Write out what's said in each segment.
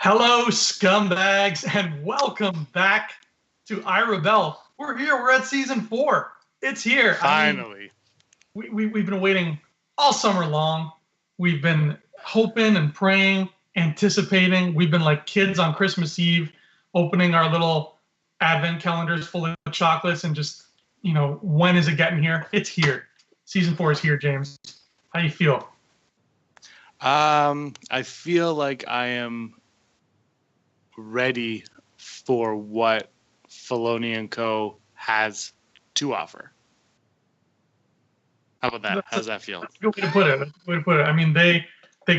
Hello, scumbags, and welcome back to I Rebel. We're here. We're at season 4. It's here. Finally. We've been waiting all summer long. We've been hoping and praying, anticipating. We've been like kids on Christmas Eve, opening our little advent calendars full of chocolates and just, when is it getting here? It's here. Season 4 is here, James. How you feel? I feel like I am ready for what Filoni & Co. has to offer. How about that? How's that feel? That's a good way to put it. I mean, they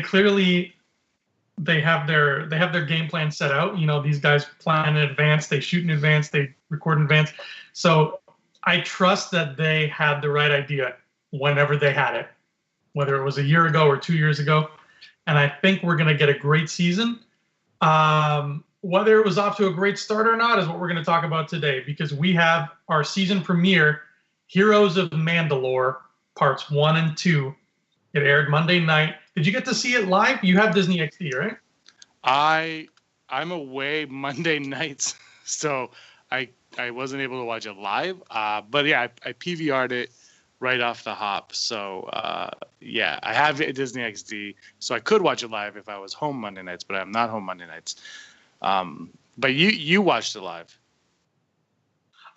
clearly have their game plan set out. These guys plan in advance, they shoot in advance, they record in advance. So I trust that they had the right idea whenever they had it, whether it was a year ago or 2 years ago. And I think we're going to get a great season. Whether it was off to a great start or not is what we're going to talk about today, because we have our season premiere, Heroes of Mandalore, parts 1 and 2. It aired Monday night. Did you get to see it live? You have Disney XD, right? I'm away Monday nights, so I wasn't able to watch it live. But yeah, I PVR'd it right off the hop. So yeah, I have Disney XD, so I could watch it live if I was home Monday nights, but I'm not home Monday nights. But you watched it live.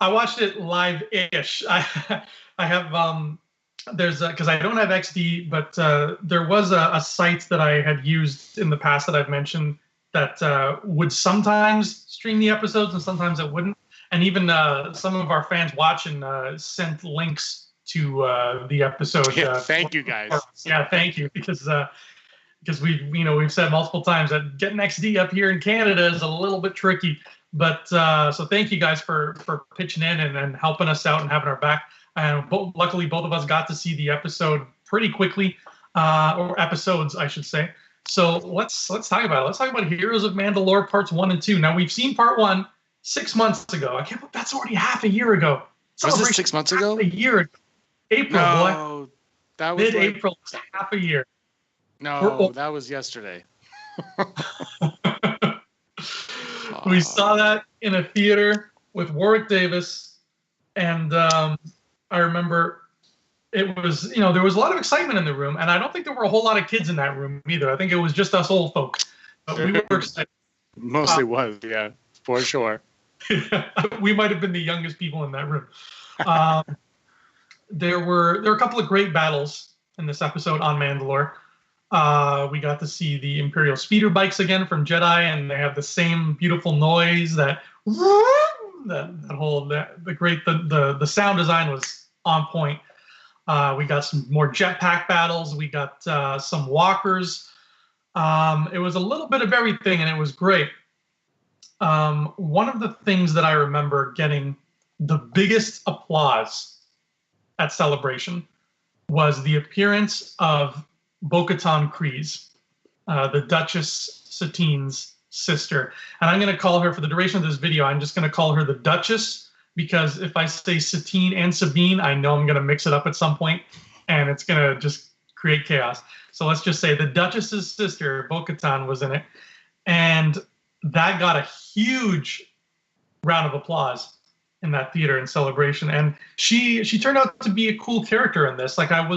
I watched it live-ish. I have there's because I don't have XD, but there was a site that I had used in the past that I've mentioned that would sometimes stream the episodes and sometimes it wouldn't. And even some of our fans watching sent links to the episode. Yeah, thank you guys. Yeah, thank you, because we've said multiple times that getting XD up here in Canada is a little bit tricky. But so thank you guys for pitching in and helping us out and having our back. And luckily, both of us got to see the episode pretty quickly, or episodes, I should say. So let's talk about it. Let's talk about Heroes of Mandalore parts 1 and 2. Now, we've seen part 1 6 months ago. I can't believe that's already half a year ago. Was it 6 months ago? A year ago. April, no, boy. That was mid-April, half a year. No, that was yesterday. We saw that in a theater with Warwick Davis, and I remember it was, there was a lot of excitement in the room, and I don't think there were a whole lot of kids in that room either. I think it was just us old folks. But we were excited. Mostly was, yeah, for sure. We might have been the youngest people in that room. There were a couple of great battles in this episode on Mandalore. We got to see the Imperial speeder bikes again from Jedi, and they have the same beautiful noise that the sound design was on point. We got some more jetpack battles. We got some walkers. It was a little bit of everything, and it was great. One of the things that I remember getting the biggest applause at Celebration was the appearance of Bo-Katan Kryze, the Duchess Satine's sister. And I'm going to call her, for the duration of this video, I'm just going to call her the Duchess, because if I say Satine and Sabine, I know I'm going to mix it up at some point, and it's going to just create chaos. So let's just say the Duchess's sister, Bo-Katan, was in it. And that got a huge round of applause in that theater in Celebration. And she turned out to be a cool character in this. Like I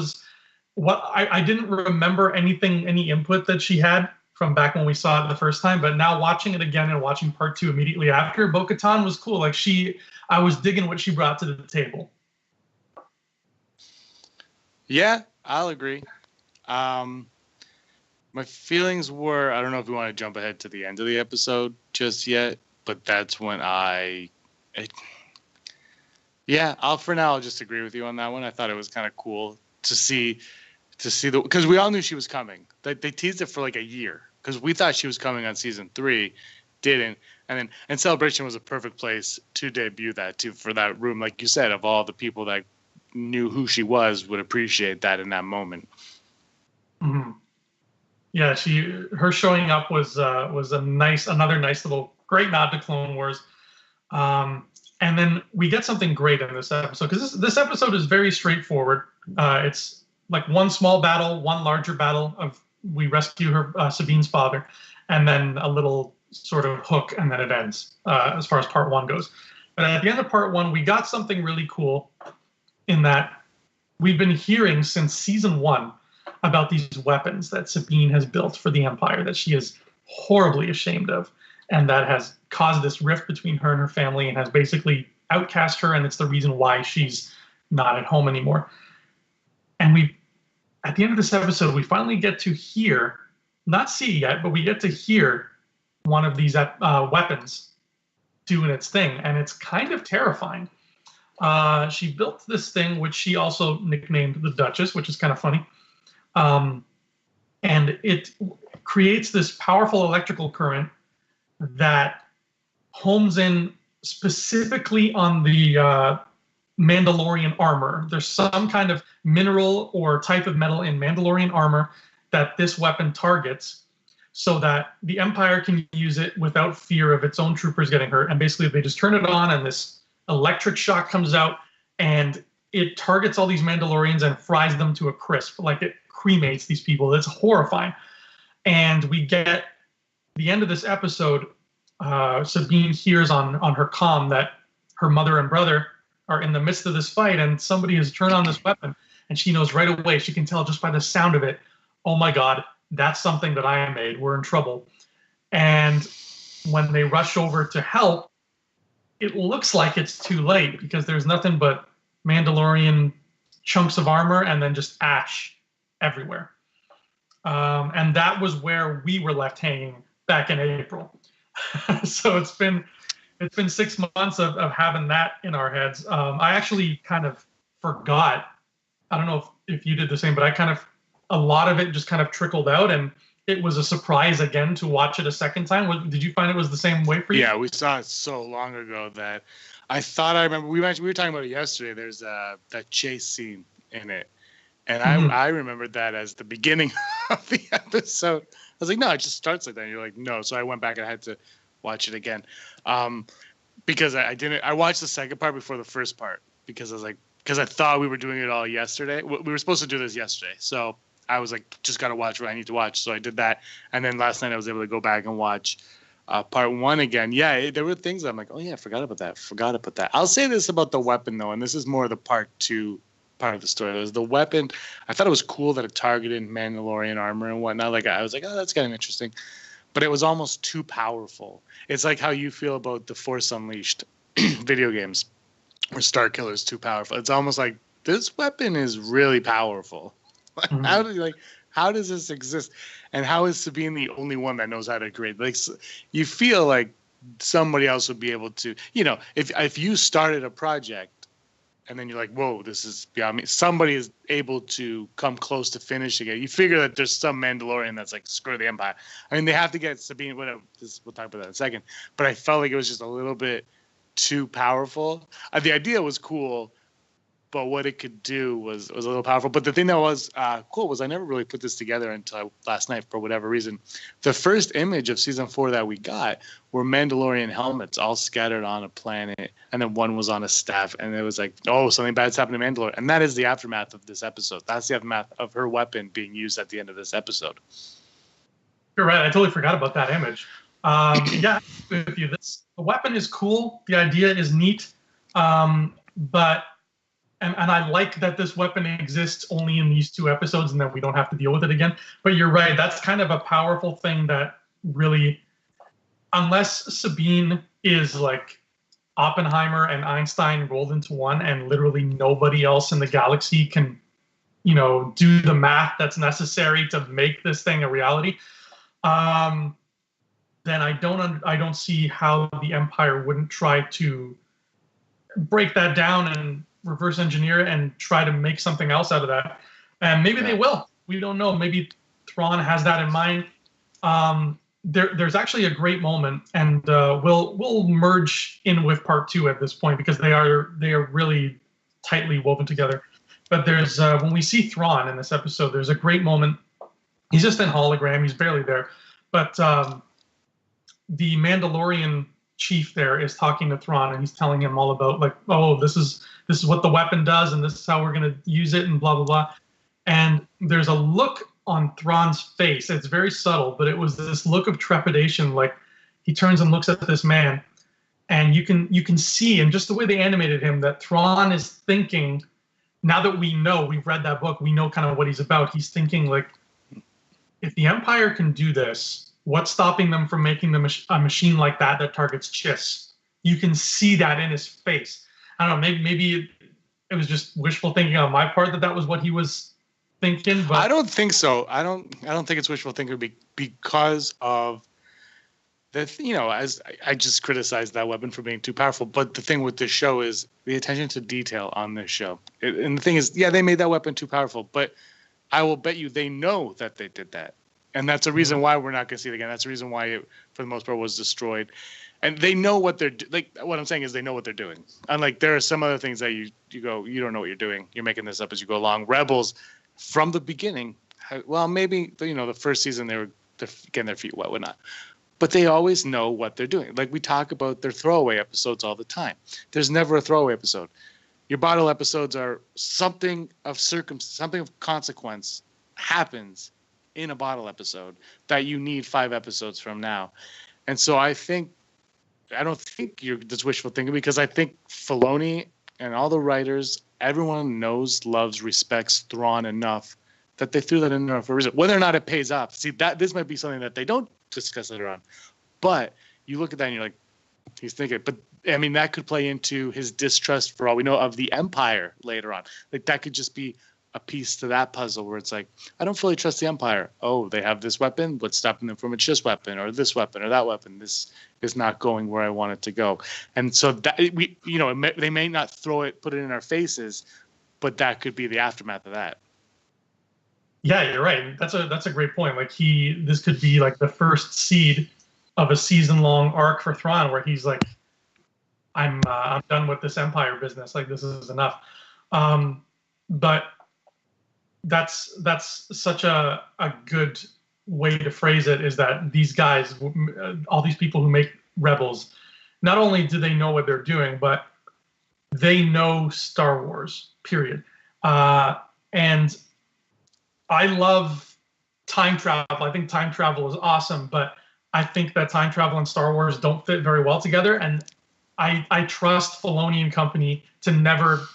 didn't remember any input that she had from back when we saw it the first time, but now watching it again and watching part 2 immediately after, Bo-Katan was cool. Like I was digging what she brought to the table. Yeah, I'll agree. My feelings were, I don't know if we want to jump ahead to the end of the episode just yet, but that's when for now I'll just agree with you on that one. I thought it was kind of cool to see because we all knew she was coming. They teased it for like a year because we thought she was coming on season 3, didn't, and Celebration was a perfect place to debut that too, for that room, like you said, of all the people that knew who she was would appreciate that in that moment. Mm-hmm. Yeah, her showing up was another nice little great nod to Clone Wars. And then we get something great in this episode, because this episode is very straightforward. It's like one small battle, one larger battle of we rescue her Sabine's father, and then a little sort of hook, and then it ends as far as part one goes. But at the end of part one, we got something really cool in that we've been hearing since season one about these weapons that Sabine has built for the Empire that she is horribly ashamed of, and that has caused this rift between her and her family and has basically outcast her, and it's the reason why she's not at home anymore. And at the end of this episode, we finally get to hear, not see yet, but we get to hear one of these weapons doing its thing, and it's kind of terrifying. She built this thing, which she also nicknamed the Duchess, which is kind of funny. And it creates this powerful electrical current that homes in specifically on the Mandalorian armor. There's some kind of mineral or type of metal in Mandalorian armor that this weapon targets, so that the Empire can use it without fear of its own troopers getting hurt. And basically they just turn it on and this electric shock comes out and it targets all these Mandalorians and fries them to a crisp. Like it cremates these people. It's horrifying. And we get the end of this episode, Sabine hears on her comm that her mother and brother are in the midst of this fight and somebody has turned on this weapon, and she knows right away, she can tell just by the sound of it, oh my God, that's something that I made. We're in trouble. And when they rush over to help, it looks like it's too late because there's nothing but Mandalorian chunks of armor and then just ash everywhere. And that was where we were left hanging back in April. So it's been 6 months of having that in our heads. I actually kind of forgot. I don't know if you did the same, but a lot of it just kind of trickled out, and it was a surprise again to watch it a second time. Did you find it was the same way for you? Yeah, we saw it so long ago that I thought I remember. We were talking about it yesterday. There's that chase scene in it, and I remembered that as the beginning of the episode. I was like, no, it just starts like that. And you're like, no. So I went back and I had to watch it again, because I watched the second part before the first part because I thought we were doing it all yesterday. We were supposed to do this yesterday, so I was like, just got to watch what I need to watch. So I did that. And then last night I was able to go back and watch part one again. Yeah, there were things I'm like, oh, yeah, forgot about that. I'll say this about the weapon, though, and this is more the part of the story. It was the weapon. I thought it was cool that it targeted Mandalorian armor and whatnot. Like, I was like, oh, that's kind of interesting. But it was almost too powerful. It's like how you feel about the Force Unleashed video games where Starkiller is too powerful. It's almost like this weapon is really powerful. Mm-hmm. How does this exist? And how is Sabine the only one that knows how to create? Like, you feel like somebody else would be able to, if you started a project and then you're like, whoa, this is beyond me. Somebody is able to come close to finishing it. You figure that there's some Mandalorian that's like, screw the Empire. I mean, they have to get Sabine, whatever. We'll talk about that in a second. But I felt like it was just a little bit too powerful. The idea was cool, but what it could do was a little powerful. But the thing that was cool was I never really put this together until last night for whatever reason. The first image of season 4 that we got were Mandalorian helmets all scattered on a planet, and then one was on a staff, and it was like, oh, something bad's happened to Mandalore. And that is the aftermath of this episode. That's the aftermath of her weapon being used at the end of this episode. You're right. I totally forgot about that image. Yeah, with you. The weapon is cool. The idea is neat. But And I like that this weapon exists only in these 2 episodes and that we don't have to deal with it again. But you're right. That's kind of a powerful thing that really, unless Sabine is like Oppenheimer and Einstein rolled into one and literally nobody else in the galaxy can, do the math that's necessary to make this thing a reality, then I don't see how the Empire wouldn't try to break that down and reverse engineer it and try to make something else out of that. And maybe they will. We don't know. Maybe Thrawn has that in mind. There's actually a great moment, and we'll merge in with part 2 at this point because they are really tightly woven together. But there's when we see Thrawn in this episode, there's a great moment. He's just in hologram. He's barely there. But the Mandalorian chief there is talking to Thrawn, and he's telling him all about, like, oh, this is what the weapon does, and this is how we're going to use it, and blah, blah, blah. And there's a look on Thrawn's face. It's very subtle, but it was this look of trepidation, like he turns and looks at this man, and you can see, and just the way they animated him, that Thrawn is thinking. Now that we've read that book, we know kind of what he's about. He's thinking like, if the Empire can do this, what's stopping them from making a machine like that targets Chiss? You can see that in his face. I don't know. Maybe it was just wishful thinking on my part that was what he was thinking. But I don't think so. I don't think it's wishful thinking because of as I just criticized that weapon for being too powerful. But the thing with this show is the attention to detail on this show. And the thing is, yeah, they made that weapon too powerful, but I will bet you they know that they did that. And that's a reason why we're not going to see it again. That's the reason why it, for the most part, was destroyed. And they know what they're like. What I'm saying is they know what they're doing. Unlike there are some other things that you go, you don't know what you're doing. You're making this up as you go along. Rebels, from the beginning, well, maybe the first season they're getting their feet wet, whatnot. But they always know what they're doing. Like we talk about their throwaway episodes all the time. There's never a throwaway episode. Your bottle episodes are something of consequence happens in a bottle episode that you need 5 episodes from now. And so I don't think that's wishful thinking, because I think Filoni and all the writers, everyone knows, loves, respects Thrawn enough that they threw that in there for a reason. Whether or not it pays off. See, this might be something that they don't discuss later on. But you look at that and you're like, he's thinking. But, I mean, that could play into his distrust, for all we know, of the Empire later on. Like, that could just be a piece to that puzzle where it's like, I don't fully trust the Empire. Oh, they have this weapon. What's stopping them from a Chiss weapon or this weapon or that weapon? This is not going where I want it to go. And so that they may not put it in our faces, but that could be the aftermath of that. Yeah, you're right. That's a great point. Like this could be like the first seed of a season-long arc for Thrawn, where he's like, I'm done with this Empire business. Like, this is enough. But that's such a good way to phrase it, is that these guys, all these people who make Rebels, not only do they know what they're doing, but they know Star Wars, period. And I love time travel. I think time travel is awesome, but I think that time travel and Star Wars don't fit very well together. And I trust Filoni and company to never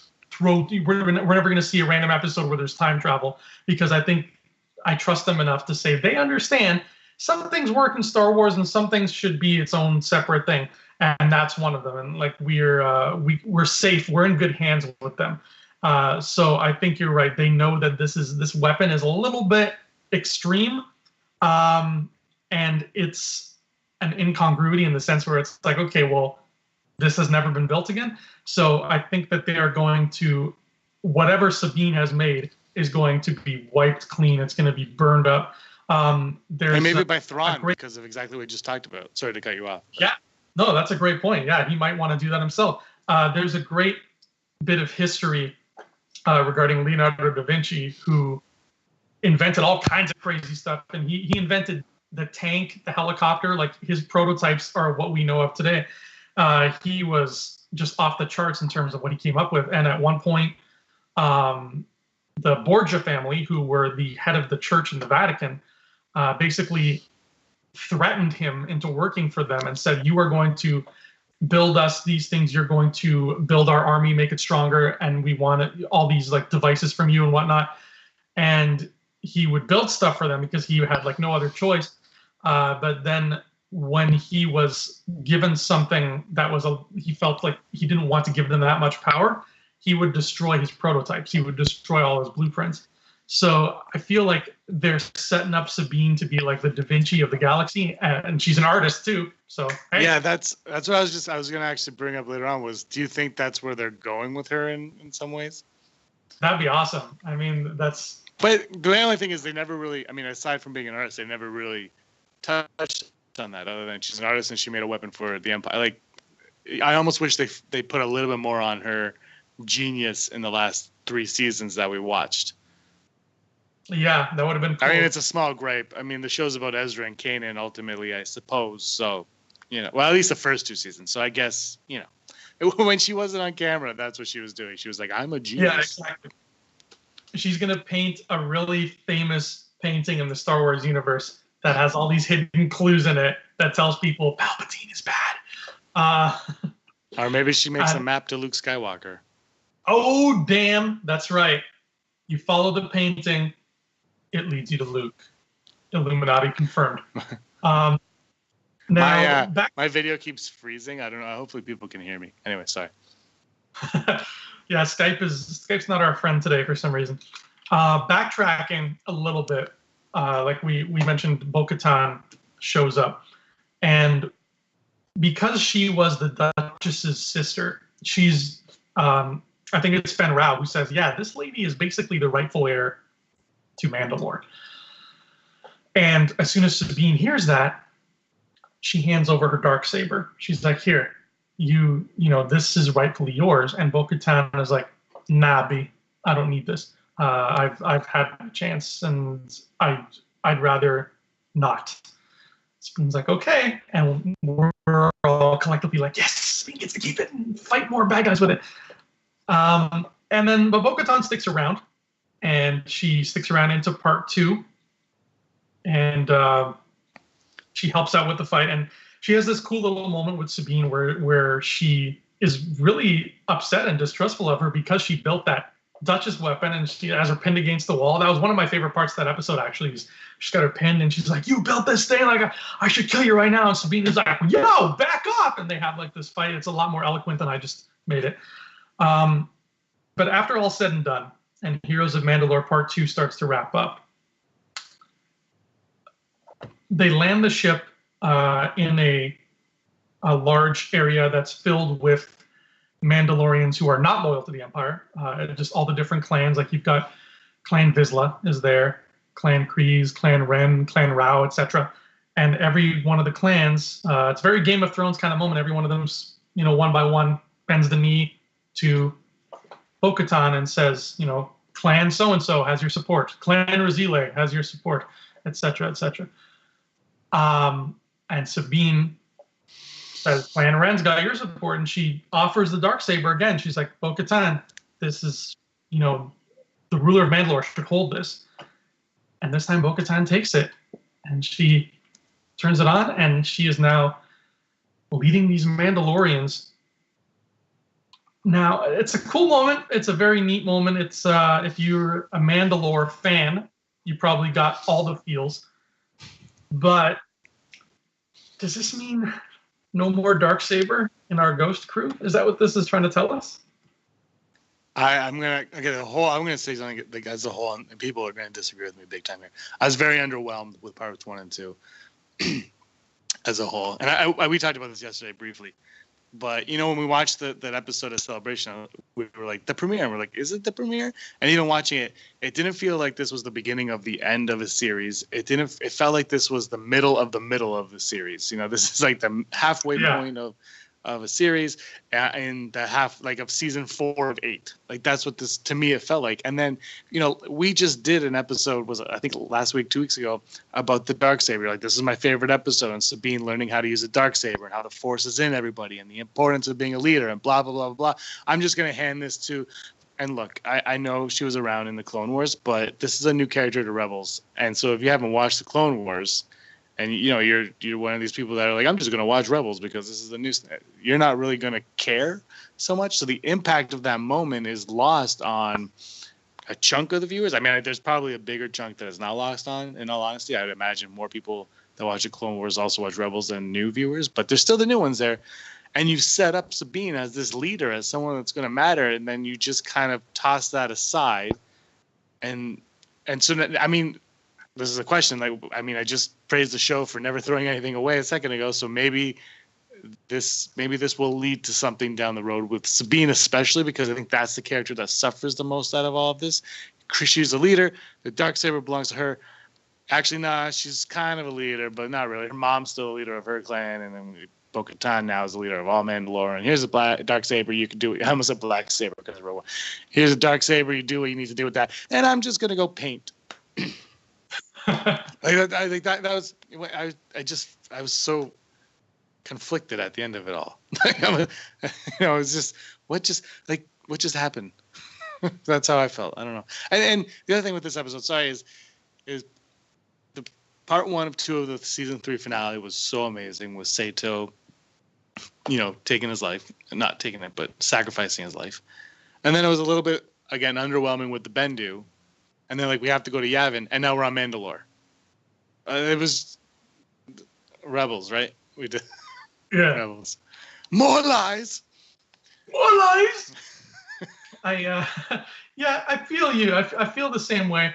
we're never going to see a random episode where there's time travel, because I trust them enough to say they understand some things work in Star Wars and some things should be its own separate thing. And that's one of them. And like we're safe. We're in good hands with them. So I think you're right. They know that this weapon is a little bit extreme, and it's an incongruity in the sense where it's like, okay, well, this has never been built again. So I think that they are going to, whatever Sabine has made is going to be wiped clean. It's going to be burned up. And maybe by Thrawn, because of exactly what we just talked about. Sorry to cut you off. Yeah, no, that's a great point. Yeah, he might want to do that himself. There's a great bit of history regarding Leonardo da Vinci, who invented all kinds of crazy stuff. And he invented the tank, the helicopter. Like, his prototypes are what we know of today. He was just off the charts in terms of what he came up with. And at one point, the Borgia family, who were the head of the church in the Vatican, basically threatened him into working for them and said, you are going to build us these things. You're going to build our army, make it stronger. And we want all these like devices from you and whatnot. And he would build stuff for them because he had like no other choice. But then when he was given something that he felt like he didn't want to give them that much power, he would destroy his prototypes. He would destroy all his blueprints. So I feel like they're setting up Sabine to be like the Da Vinci of the galaxy, and she's an artist too. So hey. Yeah, that's what I was going to actually bring up later on. Was, do you think that's where they're going with her in some ways? That'd be awesome. I mean, that's. But the only thing is, they never really. I mean, aside from being an artist, they never really touched on that. Other than she's an artist and she made a weapon for the Empire. Like, I almost wish they put a little bit more on her genius in the last 3 seasons that we watched. Yeah, that would have been cool. I mean, it's a small gripe. I mean, the show's about Ezra and Kanan ultimately, I suppose. So, well, at least the first 2 seasons. So I guess, when she wasn't on camera, that's what she was doing. She was like, I'm a genius. Yeah, exactly. She's going to paint a really famous painting in the Star Wars universe that has all these hidden clues in it that tells people Palpatine is bad. Or maybe she makes a and- map to Luke Skywalker. Oh, damn. That's right. You follow the painting, it leads you to Luke. Illuminati confirmed. Now, my video keeps freezing. I don't know. Hopefully people can hear me. Anyway, sorry. Yeah, Skype's not our friend today for some reason. Backtracking a little bit, like we mentioned, Bo-Katan shows up, and because she was the Duchess's sister, she's I think it's Fen Rao who says, yeah, this lady is basically the rightful heir to Mandalore. And as soon as Sabine hears that, she hands over her Darksaber. She's like, here, you know, this is rightfully yours. And Bo-Katan is like, nah, B, I don't need this. I've had a chance, and I'd rather not. Sabine's like, okay, and we're all collectively like, yes, Sabine gets to keep it and fight more bad guys with it. And then Bo-Katan sticks around, and she sticks around into part 2, and she helps out with the fight, and she has this cool little moment with Sabine where she is really upset and distrustful of her because she built that Duchess weapon, and she has her pinned against the wall. That was one of my favorite parts of that episode, actually. She's got her pinned, and she's like, you built this thing, like I should kill you right now. And Sabine is like, yo, back off. And they have like this fight. It's a lot more eloquent than I just made it. But after all said and done, and Heroes of Mandalore Part 2 starts to wrap up, they land the ship in a large area that's filled with Mandalorians who are not loyal to the Empire. Just all the different clans. Like you've got Clan Vizsla is there, Clan Kryze, Clan Ren, Clan Rao, etc. And every one of the clans, it's a very Game of Thrones kind of moment. Every one of them's, you know, one by one bends the knee to Bo-Katan and says, you know, Clan so-and-so has your support. Clan Razile has your support, etc., etc. And Sabine says, Clan Ren's got your support, and she offers the Darksaber again. She's like, Bo-Katan, this is, you know, the ruler of Mandalore should hold this. And this time Bo-Katan takes it, and she turns it on, and she is now leading these Mandalorians. Now, it's a cool moment. It's a very neat moment. It's if you're a Mandalore fan, you probably got all the feels. But does this mean no more Darksaber in our Ghost crew? Is that what this is trying to tell us? I'm gonna say something like as a whole, and people are gonna disagree with me big time here. I was very underwhelmed with parts 1 and 2 as a whole, and we talked about this yesterday briefly. But you know, when we watched that episode of Celebration, we were like, the premiere. And we're like, is it the premiere? And even watching it, it didn't feel like this was the beginning of the end of a series. It felt like this was the middle of the series. You know, this is like the halfway point of a series, and the half like of season 4 of 8. Like that's what this, to me, it felt like. And then, you know, we just did an episode, was I think last week, 2 weeks ago, about the Darksaber. Like, this is my favorite episode, and Sabine learning how to use a Darksaber and how the Force is in everybody and the importance of being a leader and blah blah blah blah. I'm just gonna hand this to. And look, I know she was around in the Clone Wars, but this is a new character to Rebels. And so if you haven't watched the Clone Wars, and you know you're one of these people that are like, I'm just gonna watch Rebels because this is the news. You're not really gonna care so much. So the impact of that moment is lost on a chunk of the viewers. I mean, there's probably a bigger chunk that is not lost on. In all honesty, I would imagine more people that watch the Clone Wars also watch Rebels than new viewers. But there's still the new ones there. And you've set up Sabine as this leader, as someone that's going to matter, and then you just kind of toss that aside. And so, I mean, this is a question. Like, I mean, I just praised the show for never throwing anything away a second ago. So maybe this will lead to something down the road with Sabine, especially because I think that's the character that suffers the most out of all of this. She's a leader. The Darksaber belongs to her. Actually, nah, she's kind of a leader, but not really. Her mom's still a leader of her clan, and then Bo-Katan now is the leader of all Mandalore. And here's a Darksaber. You can do it. I almost said black saber because it's real. Here's a Darksaber. You do what you need to do with that. And I'm just gonna go paint. I think that was. I was so conflicted at the end of it all. You know, it's just what just happened. That's how I felt. I don't know. And the other thing with this episode, sorry, is part 1 of 2 of the season 3 finale was so amazing with Sato, taking his life, not taking it, but sacrificing his life. And then it was a little bit, again, underwhelming with the Bendu. And then, we have to go to Yavin, and now we're on Mandalore. It was Rebels, right? We did. Yeah. Rebels. More lies! More lies! I feel you. I feel the same way.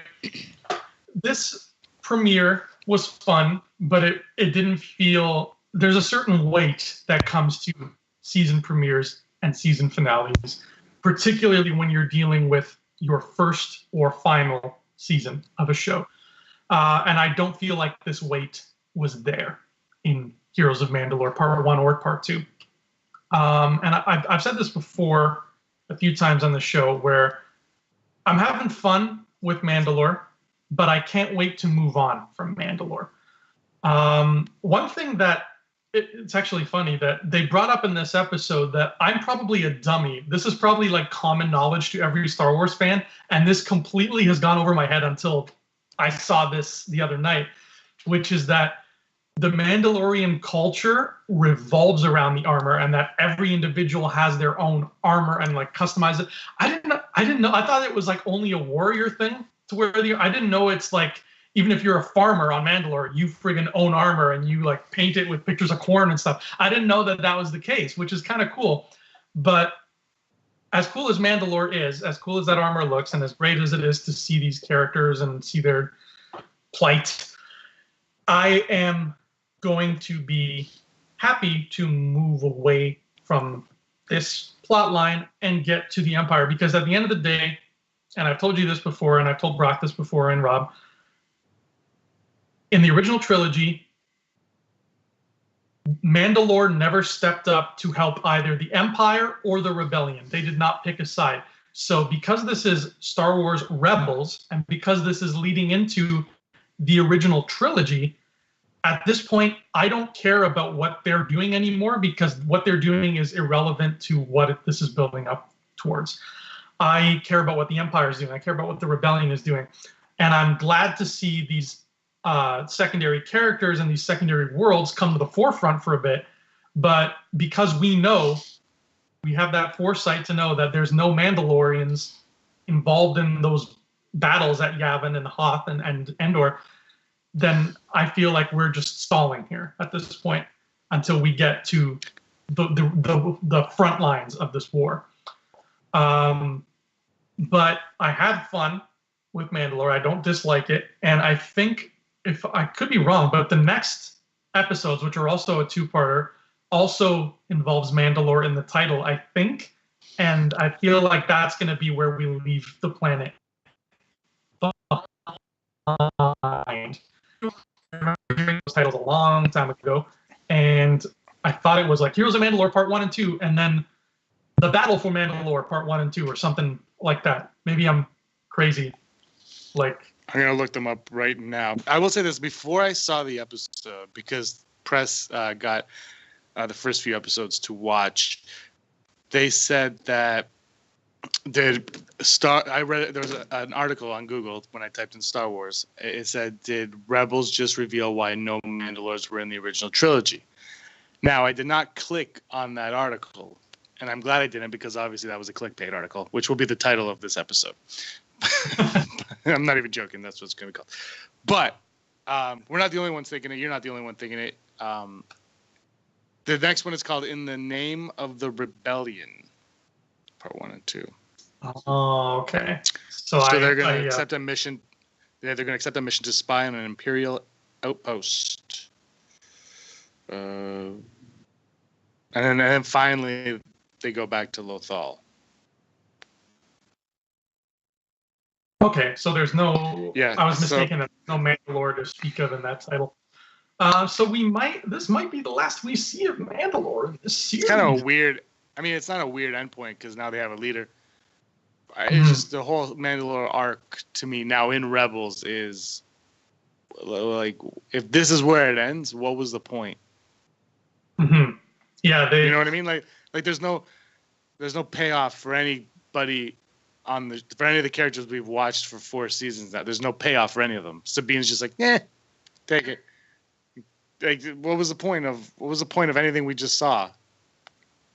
This premiere was fun, but it didn't feel... There's a certain weight that comes to season premieres and season finales, particularly when you're dealing with your first or final season of a show. And I don't feel like this weight was there in Heroes of Mandalore Part 1 or Part 2. And I've said this before a few times on the show, where I'm having fun with Mandalore, but I can't wait to move on from Mandalore. One thing that it's actually funny that they brought up in this episode, that I'm probably a dummy. This is probably like common knowledge to every Star Wars fan, and this completely has gone over my head until I saw this the other night, which is that the Mandalorian culture revolves around the armor, and that every individual has their own armor and customize it. I didn't know. I thought it was only a warrior thing to wear I didn't know it's even if you're a farmer on Mandalore, you friggin' own armor and you paint it with pictures of corn and stuff. I didn't know that was the case, which is kind of cool. But as cool as Mandalore is, as cool as that armor looks, and as great as it is to see these characters and see their plight, I am going to be happy to move away from this plot line and get to the Empire, because at the end of the day, and I've told you this before, and I've told Brock this before, and Rob, in the original trilogy, Mandalore never stepped up to help either the Empire or the Rebellion. They did not pick a side. So because this is Star Wars Rebels, and because this is leading into the original trilogy, at this point, I don't care about what they're doing anymore, because what they're doing is irrelevant to what this is building up towards. I care about what the Empire is doing. I care about what the Rebellion is doing. And I'm glad to see these secondary characters and these secondary worlds come to the forefront for a bit. But because we have that foresight to know that there's no Mandalorians involved in those battles at Yavin and Hoth and Endor, then I feel like we're just stalling here at this point until we get to the front lines of this war. But I had fun with Mandalore. I don't dislike it. And I think, if I could be wrong, but the next episodes, which are also a two-parter, also involves Mandalore in the title, I think. And I feel like that's going to be where we leave the planet behind. I remember hearing those titles a long time ago, and I thought it was Heroes of Mandalore Part 1 and 2, and then The Battle for Mandalore Part 1 and 2, or something like that. Maybe I'm crazy. I'm going to look them up right now. I will say this, before I saw the episode, because press got the first few episodes to watch, they said that I read it, there was an article on Google when I typed in Star Wars. It said, did Rebels just reveal why no Mandalores were in the original trilogy? Now, I did not click on that article, and I'm glad I didn't, because obviously that was a clickbait article, which will be the title of this episode. I'm not even joking. That's what it's going to be called. But we're not the only ones thinking it. You're not the only one thinking it. The next one is called In the Name of the Rebellion, Part 1 and 2. Oh, okay. So they're going to accept a mission. Yeah, they're going to accept a mission to spy on an Imperial outpost. And then finally, they go back to Lothal. Okay, so there's no... Yeah, I was mistaken. There's no Mandalore to speak of in that title. So this might be the last we see of Mandalore in this series. It's kind of a weird... I mean, it's not a weird endpoint, because now they have a leader. It's just the whole Mandalore arc, to me, now in Rebels, is... if this is where it ends, what was the point? Mm-hmm. Yeah, you know what I mean? There's no payoff for anybody for any of the characters we've watched for 4 seasons now. There's no payoff for any of them. Sabine's just Take it. Like, what was the point of anything we just saw?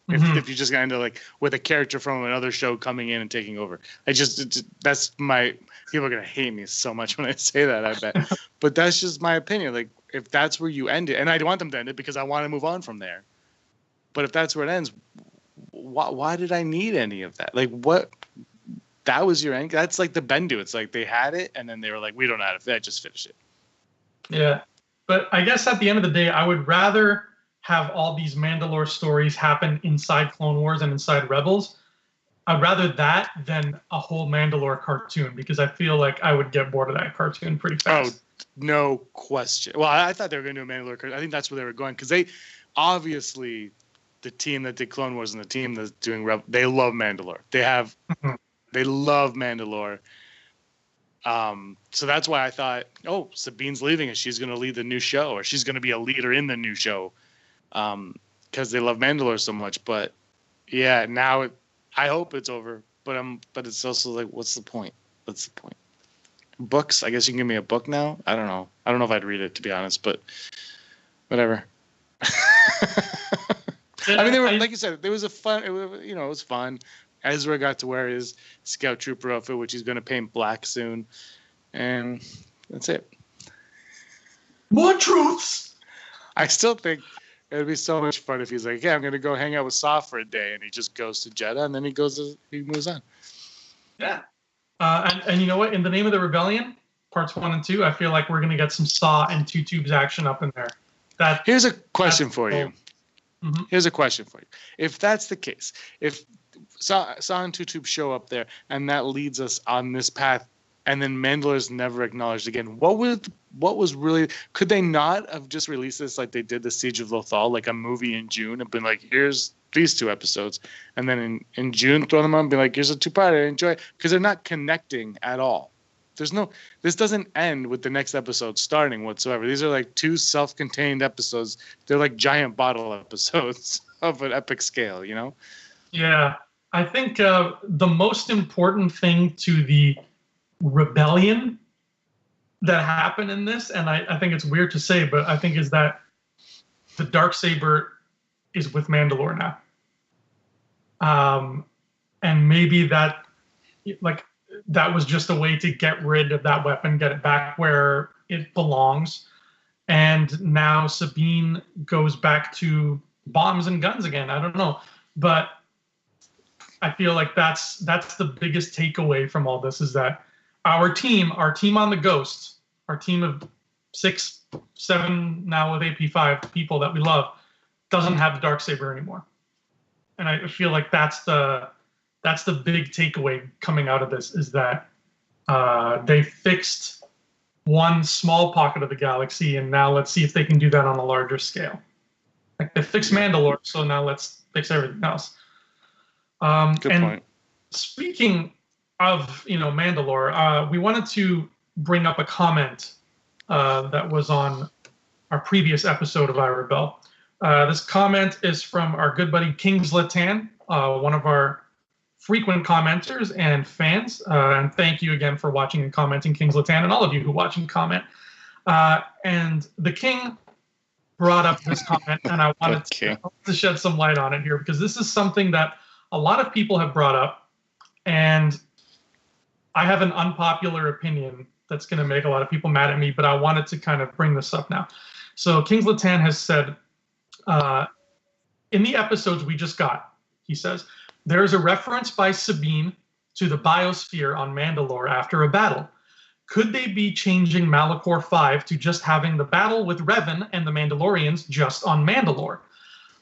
If you just got into like with a character from another show coming in and taking over, that's my people are gonna hate me so much when I say that. I bet, but that's just my opinion. Like, if that's where you end it, and I want them to end it because I want to move on from there. But if that's where it ends, why did I need any of that? Like, what? That was your end. That's like the Bendu. It's like they had it, and then they were like, we don't have it. Just finish it. Yeah, but I guess at the end of the day, I would rather have all these Mandalore stories happen inside Clone Wars and inside Rebels. I'd rather that than a whole Mandalore cartoon, because I feel like I would get bored of that cartoon pretty fast. Oh, no question. Well, I thought they were going to do a Mandalore cartoon. I think that's where they were going, because they obviously, the team that did Clone Wars and the team that's doing they love Mandalore. They love Mandalore. So that's why I thought, oh, Sabine's leaving and she's going to lead the new show, or she's going to be a leader in the new show. Because they love Mandalore so much. But yeah, now I hope it's over. But it's also like, what's the point? What's the point? Books? I guess you can give me a book now. I don't know. I don't know if I'd read it, to be honest. But whatever. I mean, they were, like you said, it was fun. It was fun. Ezra got to wear his Scout Trooper outfit, which he's going to paint black soon, and that's it. More truths. I still think it would be so much fun if he's like, "Yeah, I'm going to go hang out with Saw for a day," and he just goes to Jeddah, and then he moves on. Yeah. And you know what? In the Name of the Rebellion, parts 1 and 2, I feel like we're going to get some Saw and Two Tubes action up in there. Here's a question for you. Mm-hmm. Here's a question for you. If that's the case, if Saw and Two Tubes show up there, and that leads us on this path, and then Mandalore's never acknowledged again, what was really? Could they not have just released this like they did the Siege of Lothal, like a movie in June, and been like, here's these 2 episodes, and then in June throw them on and be like, here's a 2-parter, enjoy it, because they're not connecting at all. This doesn't end with the next episode starting whatsoever. These are like 2 self-contained episodes. They're like giant bottle episodes of an epic scale, you know? Yeah. I think the most important thing to the rebellion that happened in this, and I think it's weird to say, but I think is that the Darksaber is with Mandalore now. And maybe that was just a way to get rid of that weapon, get it back where it belongs. And now Sabine goes back to bombs and guns again. I don't know. But I feel like that's the biggest takeaway from all this, is that our team on the Ghost, our team of 6, 7 now with AP5 people that we love, doesn't have the Darksaber anymore. And I feel like that's the big takeaway coming out of this, is that they fixed one small pocket of the galaxy, and now let's see if they can do that on a larger scale. Like, they fixed Mandalore, so now let's fix everything else. Good point. Speaking of Mandalore, we wanted to bring up a comment that was on our previous episode of I Rebel. This comment is from our good buddy Kingsley Tan, one of our frequent commenters and fans. And thank you again for watching and commenting, Kingsley Tan, and all of you who watch and comment. And the King brought up this comment, and I wanted to shed some light on it here, because this is something that a lot of people have brought up, and I have an unpopular opinion that's going to make a lot of people mad at me, but I wanted to kind of bring this up now. So Kingsley Tan has said, in the episodes we just got, he says, there is a reference by Sabine to the biosphere on Mandalore after a battle. Could they be changing Malachor 5 to just having the battle with Revan and the Mandalorians just on Mandalore?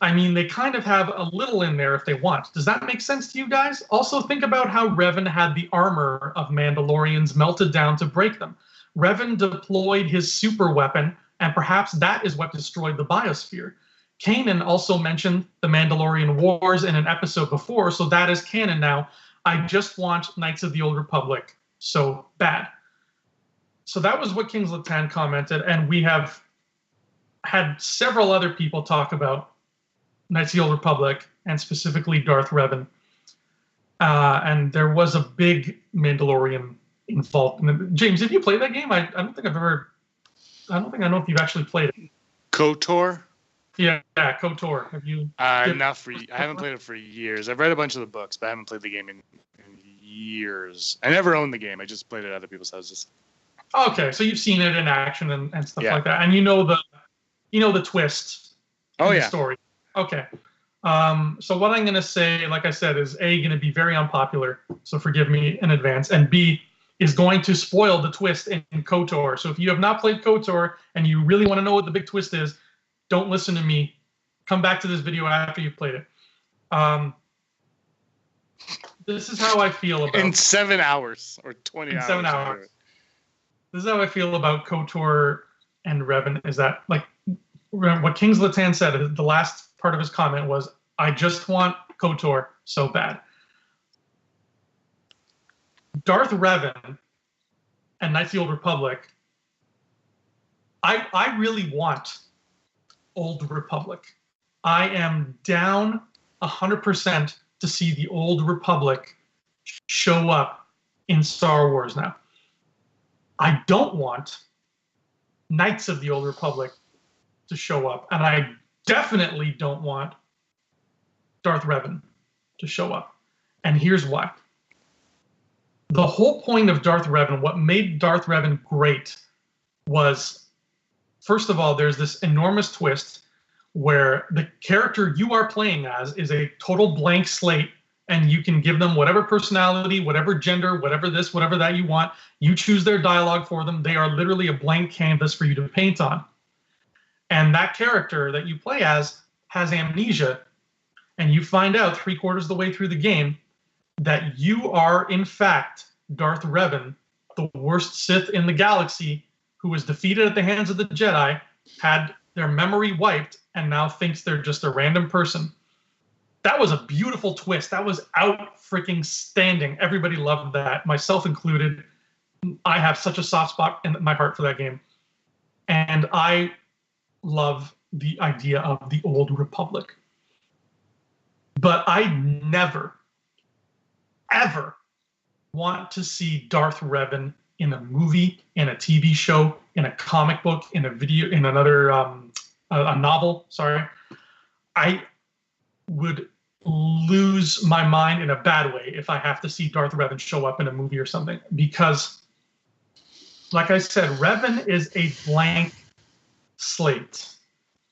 I mean, they kind of have a little in there if they want. Does that make sense to you guys? Also, think about how Revan had the armor of Mandalorians melted down to break them. Revan deployed his super weapon, and perhaps that is what destroyed the biosphere. Kanan also mentioned the Mandalorian Wars in an episode before, so that is canon now. I just want Knights of the Old Republic so bad. So that was what Kingsley Tan commented, and we have had several other people talk about Knights of the Old Republic, and specifically Darth Revan. And there was a big Mandalorian involvement. James, have you played that game? I don't think I've ever I don't think I know if you've actually played it. KOTOR? Yeah, KOTOR. Have you? I haven't played it for years. I've read a bunch of the books, but I haven't played the game in years. I never owned the game. I just played it at other people's houses. Okay, so you've seen it in action and stuff like that, and you know the twist in the story. Okay. So what I'm going to say, like I said, is A, going to be very unpopular, so forgive me in advance, and B, is going to spoil the twist in KOTOR. So if you have not played KOTOR and you really want to know what the big twist is, don't listen to me. Come back to this video after you've played it. This is how I feel about... In 7 hours or 20 hours. 7 hours. This is how I feel about KOTOR and Revan, is that, like, what Kings Latan said, the last part of his comment was, I just want KOTOR so bad. Darth Revan and Knights of the Old Republic, I really want Old Republic. I am down 100% to see the Old Republic show up in Star Wars now. I don't want Knights of the Old Republic to show up, and I definitely don't want Darth Revan to show up. And here's why. The whole point of Darth Revan, what made Darth Revan great, was, first of all, there's this enormous twist where the character you are playing as is a total blank slate, and you can give them whatever personality, whatever gender, whatever this, whatever that you want. You choose their dialogue for them. They are literally a blank canvas for you to paint on. And that character that you play as has amnesia, and you find out 3/4 of the way through the game that you are, in fact, Darth Revan, the worst Sith in the galaxy, who was defeated at the hands of the Jedi, had their memory wiped, and now thinks they're just a random person. That was a beautiful twist. That was out freaking standing. Everybody loved that, myself included. I have such a soft spot in my heart for that game. And I love the idea of the Old Republic. But I never, ever want to see Darth Revan in a movie, in a TV show, in a comic book, in a video, in another, a novel, sorry. I would lose my mind in a bad way if I have to see Darth Revan show up in a movie or something. Because, like I said, Revan is a blank slate.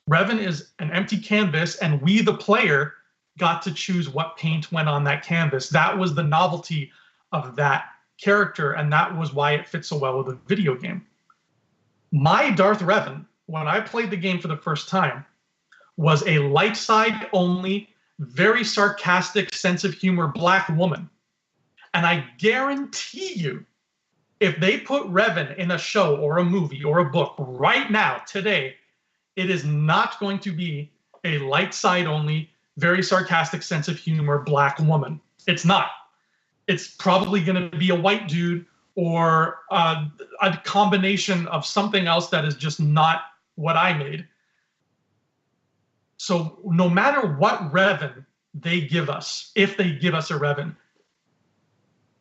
Revan is an empty canvas, and we, the player, got to choose what paint went on that canvas. That was the novelty of that character, and that was why it fits so well with a video game. My Darth Revan, when I played the game for the first time, was a light side only, very sarcastic, sense of humor black woman. And I guarantee you, if they put Revan in a show or a movie or a book right now, today, it is not going to be a light side only, very sarcastic sense of humor black woman. It's not. It's probably going to be a white dude or a combination of something else that is just not what I made. So no matter what Revan they give us, if they give us a Revan,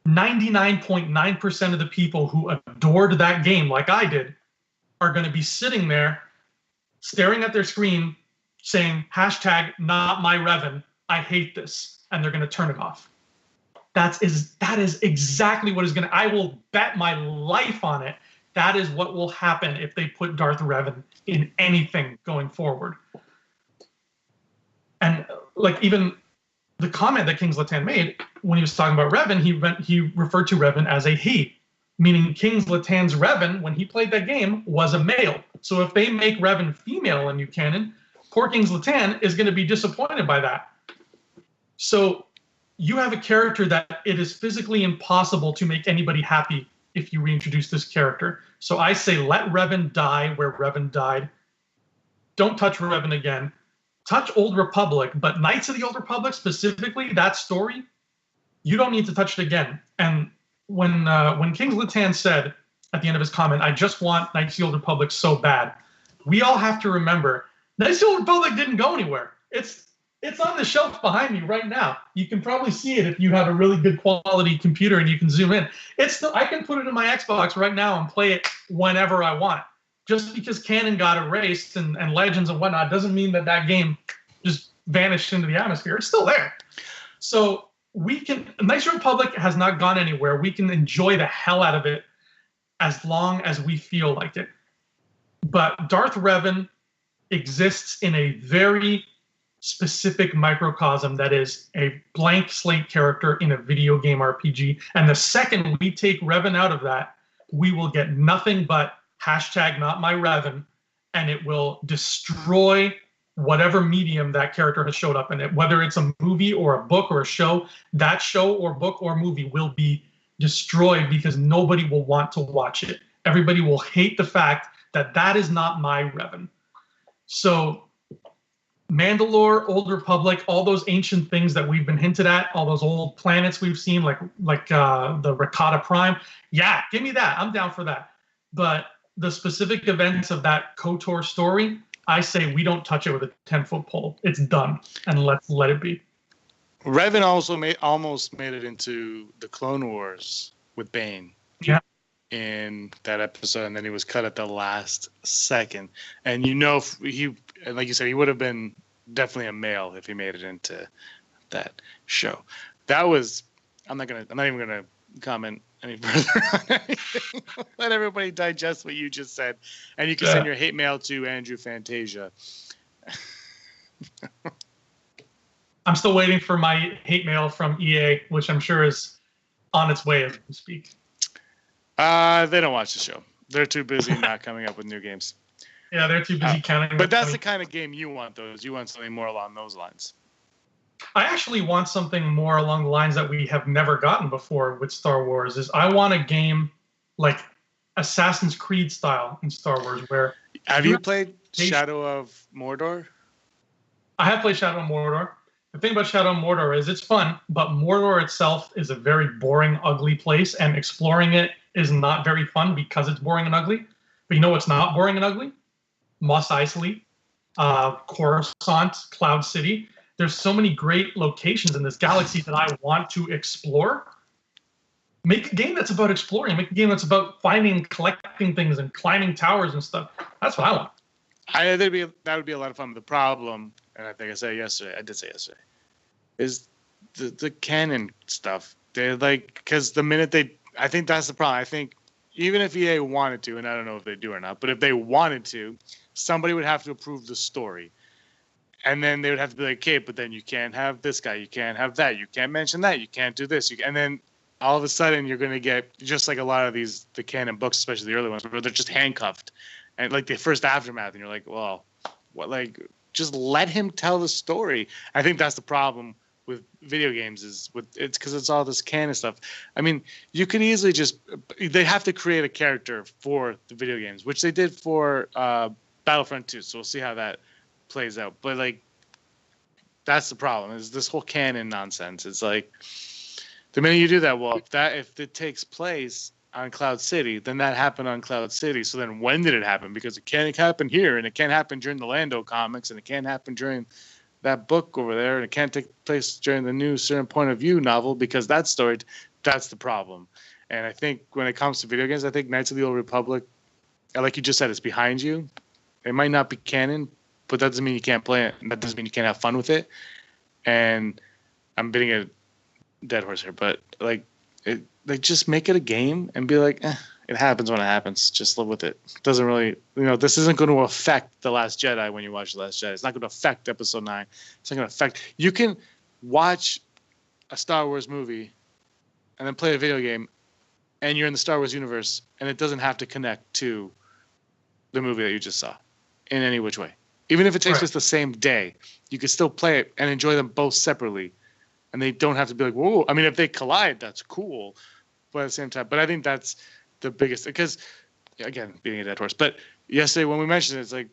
99.9% of the people who adored that game like I did are going to be sitting there staring at their screen saying, hashtag not my Revan, I hate this, and they're going to turn it off. That is exactly what is going to, I will bet my life on it. That is what will happen if they put Darth Revan in anything going forward. And like even the comment that Kings Latan made when he was talking about Revan, he referred to Revan as a he, meaning Kings Latan's Revan, when he played that game, was a male. So if they make Revan female in new canon, poor Kings Latan is going to be disappointed by that. So you have a character that it is physically impossible to make anybody happy if you reintroduce this character. So I say let Revan die where Revan died. Don't touch Revan again. Touch Old Republic, but Knights of the Old Republic specifically, that story, you don't need to touch it again. And when King Latan said at the end of his comment, I just want Knights of the Old Republic so bad, we all have to remember, Knights of the Old Republic didn't go anywhere. It's on the shelf behind me right now. You can probably see it if you have a really good quality computer and you can zoom in. I can put it in my Xbox right now and play it whenever I want. just because canon got erased and legends and whatnot doesn't mean that that game just vanished into the atmosphere. It's still there. So Knights of the Republic has not gone anywhere. We can enjoy the hell out of it as long as we feel like it. But Darth Revan exists in a very specific microcosm that is a blank slate character in a video game RPG. And the second we take Revan out of that, we will get nothing but #NotMyRevan, and it will destroy whatever medium that character has showed up in it. Whether it's a movie or a book or a show, that show or book or movie will be destroyed because nobody will want to watch it. Everybody will hate the fact that that is not my Revan. So Mandalore, Old Republic, all those ancient things that we've been hinted at, all those old planets we've seen, like the Rakata Prime. Yeah, give me that. I'm down for that. But the specific events of that KOTOR story, I say we don't touch it with a 10-foot pole. It's done, and let's let it be. Revan also almost made it into the Clone Wars with Bane. Yeah. In that episode, and then he was cut at the last second. And you know, like you said, he would have been definitely a male if he made it into that show. That was. I'm not even gonna comment any further on anything. Let everybody digest what you just said, and you can send your hate mail to Andrew Fantasia. I'm still waiting for my hate mail from EA, which I'm sure is on its way as we speak. They don't watch the show. They're too busy not coming up with new games. Yeah, they're too busy counting. But that's the kind of game you want, though. You want something more along those lines. I actually want something more along the lines that we have never gotten before with Star Wars. Is I want a game like Assassin's Creed style in Star Wars, where have you played Shadow of Mordor? I have played Shadow of Mordor. The thing about Shadow of Mordor is it's fun, but Mordor itself is a very boring, ugly place, and exploring it is not very fun because it's boring and ugly. But you know what's not boring and ugly? Mos Eisley, Coruscant, Cloud City. There's so many great locations in this galaxy that I want to explore. Make a game that's about exploring. Make a game that's about finding and collecting things and climbing towers and stuff. That's what I want. That would be a lot of fun. The problem, and I think I did say yesterday, is the canon stuff. They're like, because the minute I think that's the problem. I think even if EA wanted to, and I don't know if they do or not, but if they wanted to, somebody would have to approve the story. And then they would have to be like, okay, but then you can't have this guy, you can't have that, you can't mention that, you can't do this. And then all of a sudden you're going to get, just like a lot of the canon books, especially the early ones, where they're just handcuffed. And like the first Aftermath, and you're like, well, what? Like, just let him tell the story. I think that's the problem with video games it's because it's all this canon stuff. I mean, you could easily they have to create a character for the video games, which they did for Battlefront 2. So we'll see how that plays out. But like, that's the problem, is this whole canon nonsense. It's like, the minute you do that, well, if it takes place on Cloud City, then that happened on Cloud City. So then when did it happen? Because it can't happen here, and it can't happen during the Lando comics, and it can't happen during that book over there, and it can't take place during the new Certain Point of View novel, because that's the problem. And I think when it comes to video games, I think Knights of the Old Republic, like you just said, it's behind you. It might not be canon, but that doesn't mean you can't play it. That doesn't mean you can't have fun with it. And I'm beating a dead horse here, but like just make it a game and be like, it happens when it happens. Just live with it. It doesn't really, this isn't going to affect The Last Jedi when you watch The Last Jedi. It's not going to affect Episode 9. It's not going to affect. You can watch a Star Wars movie and then play a video game, and you're in the Star Wars universe, and it doesn't have to connect to the movie that you just saw in any which way. Even if it takes place the same day, you can still play it and enjoy them both separately. And they don't have to be like, whoa. I mean, if they collide, that's cool. But at the same time, I think that's the biggest, because, again, beating a dead horse. But yesterday when we mentioned it, it's like,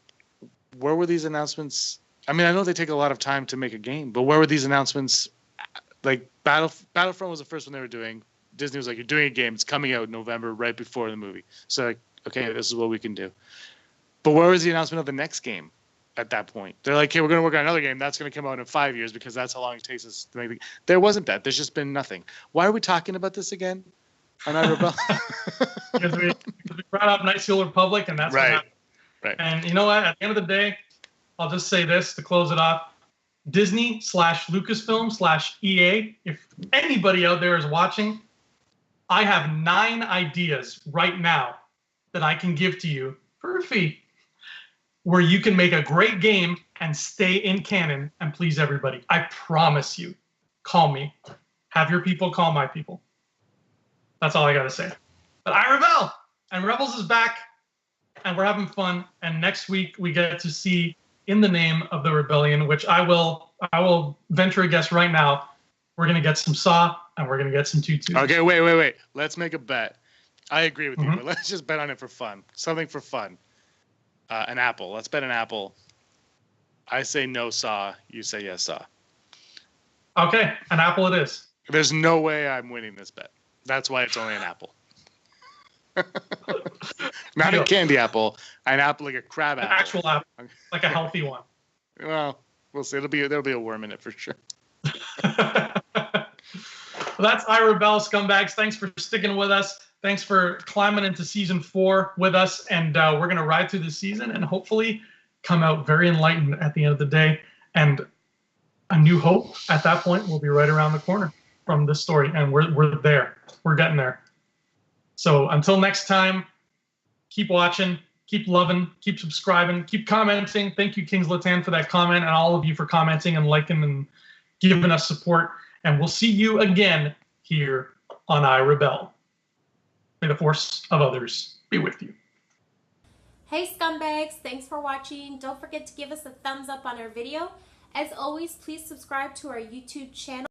where were these announcements? I mean, I know they take a lot of time to make a game, but where were these announcements? Like, Battlefront was the first one they were doing. Disney was like, you're doing a game. It's coming out in November, right before the movie. So, like, okay, this is what we can do. But where was the announcement of the next game at that point? They're like, hey, we're going to work on another game. That's going to come out in 5 years because that's how long it takes us to make the game. There wasn't that. There's just been nothing. Why are we talking about this again on iRebel? because we brought up Knights of the Old Republic, and that's right. What happened. Right. And you know what? At the end of the day, I'll just say this to close it off. Disney/Lucasfilm/EA, if anybody out there is watching, I have 9 ideas right now that I can give to you for a fee where you can make a great game and stay in canon and please everybody. I promise you. Call me. Have your people call my people. That's all I got to say. But I rebel, and Rebels is back, and we're having fun. And next week we get to see In the Name of the Rebellion, which I will venture a guess right now. We're gonna get some Saw, and we're gonna get some Tutu. Okay, wait. Let's make a bet. I agree with you, but let's just bet on it for fun. Something for fun. An apple. Let's bet an apple. I say no Saw. You say yes Saw. Okay, an apple it is. There's no way I'm winning this bet. That's why it's only an apple. Not a candy apple. An apple like a crab apple. An actual apple, like a healthy one. Well, we'll see. There'll be a worm in it for sure. Well, that's I Rebel, scumbags. Thanks for sticking with us. Thanks for climbing into season 4 with us, and we're going to ride through the season and hopefully come out very enlightened at the end of the day. And A New Hope at that point will be right around the corner from this story, and we're there. We're getting there. So until next time, keep watching, keep loving, keep subscribing, keep commenting. Thank you, Kings Latan, for that comment, and all of you for commenting and liking and giving us support. And we'll see you again here on I Rebel. May the force of others be with you. Hey scumbags, thanks for watching. Don't forget to give us a thumbs up on our video. As always, please subscribe to our YouTube channel.